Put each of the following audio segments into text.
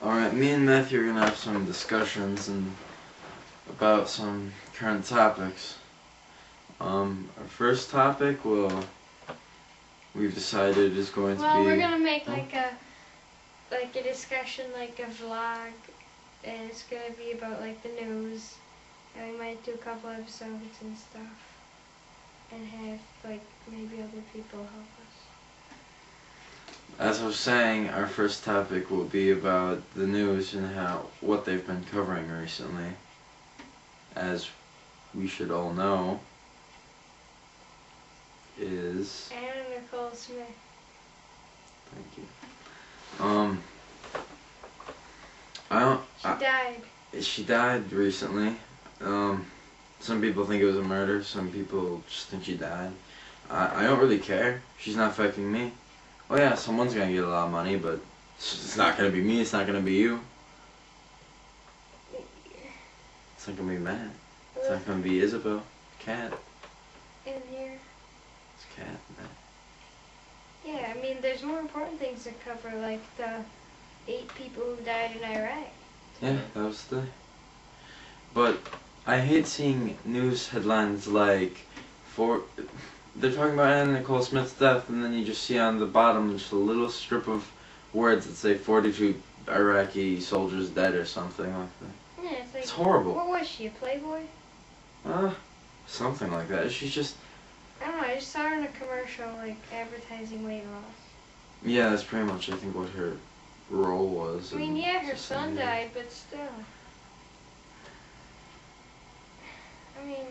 Alright, me and Matthew are gonna have some discussions about some current topics. Our first topic we've decided is going to be... Well, we're gonna make like a discussion, like a vlog, and it's gonna be about like the news, and we might do a couple episodes and stuff, and have like maybe other people help us. As I was saying, our first topic will be about the news and what they've been covering recently. As we should all know, is... Anna Nicole Smith. Thank you. She died. She died recently. Some people think it was a murder. Some people just think she died. I don't really care. She's not affecting me. Oh yeah, someone's gonna get a lot of money, but it's not gonna be me. It's not gonna be you. It's not gonna be Matt. It's not gonna be Isabel. Cat. In here. It's Cat. Matt. Yeah, I mean, there's more important things to cover, like the 8 people who died in Iraq. Yeah, that was the... But I hate seeing news headlines like, they're talking about Anna Nicole Smith's death, and then you just see on the bottom just a little strip of words that say 42 Iraqi soldiers dead or something like that. Yeah, it's like... It's horrible. What was she, a playboy? Something like that. She's just... I don't know, I just saw her in a commercial, like, advertising weight loss. Yeah, that's pretty much, I think, what her role was. I mean, yeah, her son died, but still. I mean...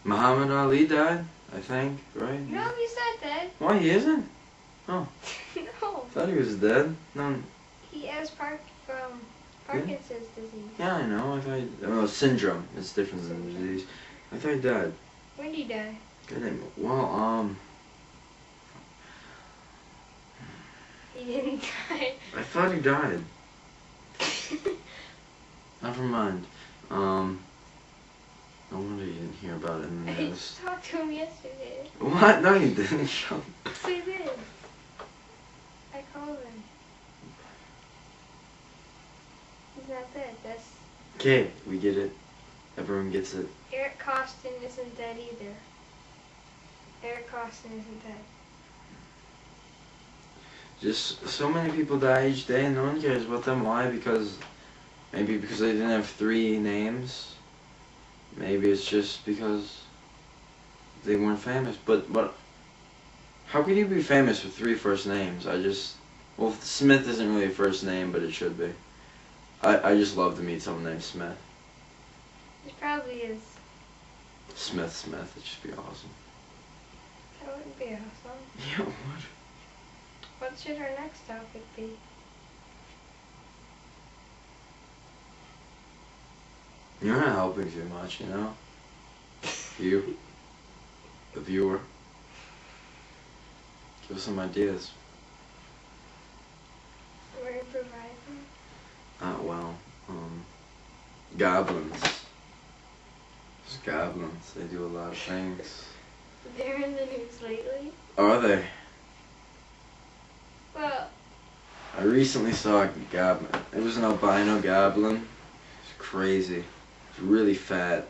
Muhammad Ali died, I think, right? No, he's not dead. Why, he isn't? Oh. No. I thought he was dead. No. He has Parkinson's disease. Yeah, I know. Syndrome. It's different than disease. I thought he died. When did he die? Good name. Well, He didn't die. I thought he died. Never mind. No wonder you didn't hear about it in the I news. just talked to him yesterday. What? No, you didn't. Yes, I did. I called him. He's not dead. That's... Okay, we get it. Everyone gets it. Eric Costin isn't dead either. Eric Costin isn't dead. Just so many people die each day and no one cares about them. Why? Maybe because they didn't have 3 names. Maybe it's just because they weren't famous. But how can you be famous with 3 first names? Well, Smith isn't really a first name, but it should be. I just love to meet someone named Smith. It probably is. Smith, it'd just be awesome. That wouldn't be awesome. Yeah, what? What should our next topic be? You're not helping too much, you know? You, the viewer. Give us some ideas. We're improvising. Goblins. Just goblins. They do a lot of things. They're in the news lately. Are they? Well... I recently saw a goblin. It was an albino goblin. It's crazy. It's really fat.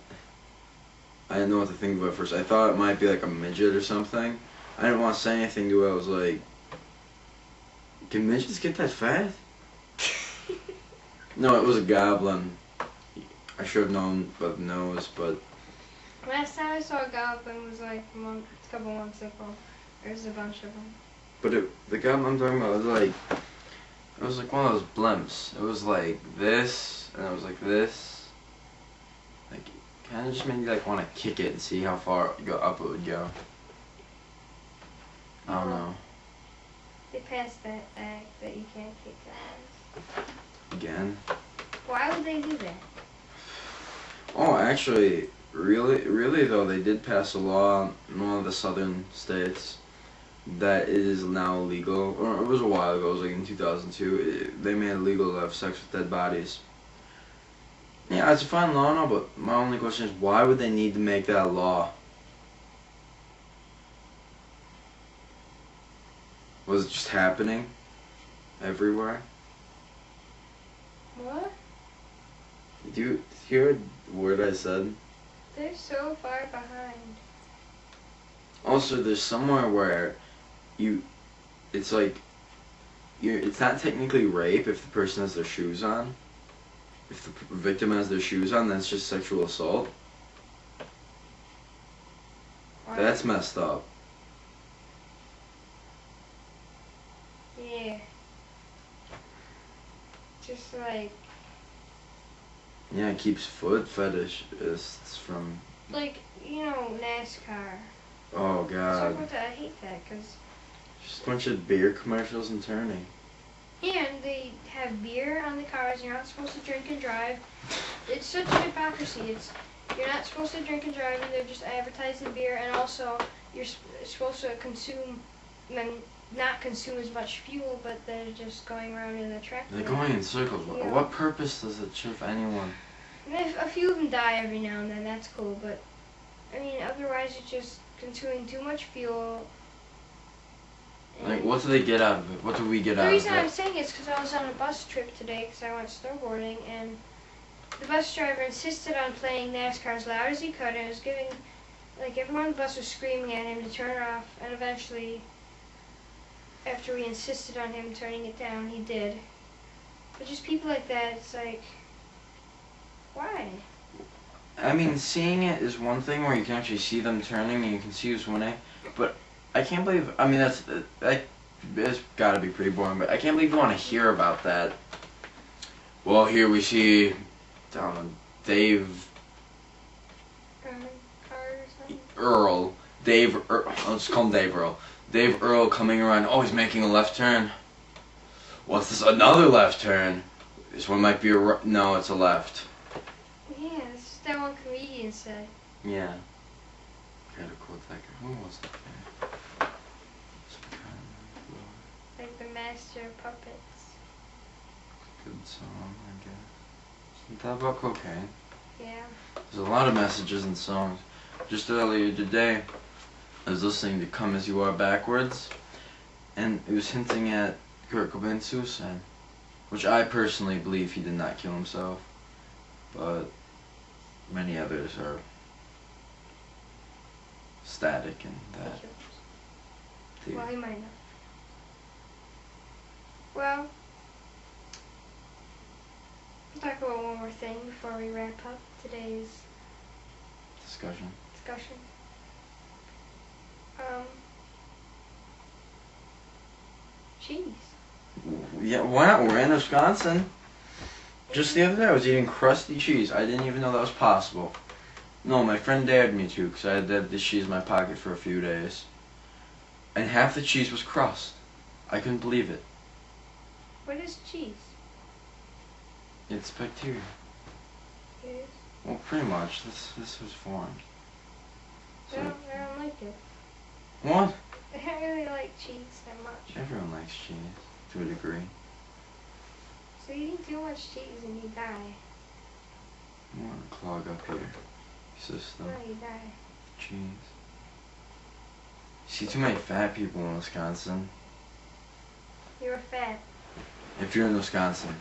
I didn't know what to think of it at first. I thought it might be like a midget or something. I didn't want to say anything to it. I was like, can midgets get that fat? No, it was a goblin. I should have known by the nose, but... Last time I saw a goblin was like a couple months ago. There's a bunch of them. But the goblin I'm talking about was it was like one of those blimps. It was like this, and it was like this. Like, kind of just made me like want to kick it and see how far up it would go. I don't know. They passed that act that you can't kick guys. Again? Why would they do that? Oh, actually, really though, they did pass a law in one of the southern states that it is now illegal, or it was a while ago, it was like in 2002, they made it illegal to have sex with dead bodies. Yeah, it's a fine law and all, but my only question is, why would they need to make that a law? Was it just happening everywhere? What? Do you hear a word I said? They're so far behind. Also, there's somewhere where it's like, it's not technically rape if the person has their shoes on. If the victim has their shoes on, that's just sexual assault. Why? That's messed up. Yeah. Just like, Yeah, it keeps foot fetishists from. like, NASCAR. Oh So god. I hate that because, Just a bunch of beer commercials and turning. and they have beer on the cars. You're not supposed to drink and drive. It's such a hypocrisy. You're not supposed to drink and drive, and they're just advertising beer. And also, you're supposed to consume, not consume as much fuel, but they're just going around in a tractor. They're going in circles. Yeah. What purpose does it serve anyone? And if a few of them die every now and then, that's cool. But I mean, otherwise, you're just consuming too much fuel. Like, what do they get out of it? What do we get out The of reason I'm it? saying it's because I was on a bus trip today because I went snowboarding, and the bus driver insisted on playing NASCAR as loud as he could, and it was giving, like, everyone on the bus was screaming at him to turn it off, and eventually, after we insisted on him turning it down, he did. But just people like that, it's like, why? I mean, seeing it is one thing where you can actually see them turning and you can see who's winning, but I can't believe, I mean, it's gotta be pretty boring, but I can't believe you want to hear about that. Well, here we see Dave Car or something? Earl. Let's call him Dave Earl. Dave Earl coming around, oh, he's making a left turn. What's this? Another left turn. This one might be no, it's a left. Yeah, it's just that one comedian said. Yeah. Gotta quote that guy. Who was that guy? Like the master of puppets. Good song, I guess. Isn't that about cocaine? Yeah. There's a lot of messages in songs. Just earlier today, I was listening to Come As You Are Backwards, and it was hinting at Kurt Cobain's suicide, which I personally believe he did not kill himself, but many others are static in that theory. Well, he might not. Well, I'll talk about one more thing before we wrap up today's Discussion. discussion. Cheese. Yeah, why not? We're in Wisconsin. Just the other day I was eating crusty cheese. I didn't even know that was possible. No, my friend dared me to because I had this cheese in my pocket for a few days. And half the cheese was crust. I couldn't believe it. What is cheese? It's bacteria. It is. Well, pretty much. This was formed. I don't like it. What? I don't really like cheese that much. Everyone likes cheese to a degree. So you eat too much cheese and you die. You want to clog up your system. No, you die. Cheese. You see too many fat people in Wisconsin. You're fat. If you're in Wisconsin,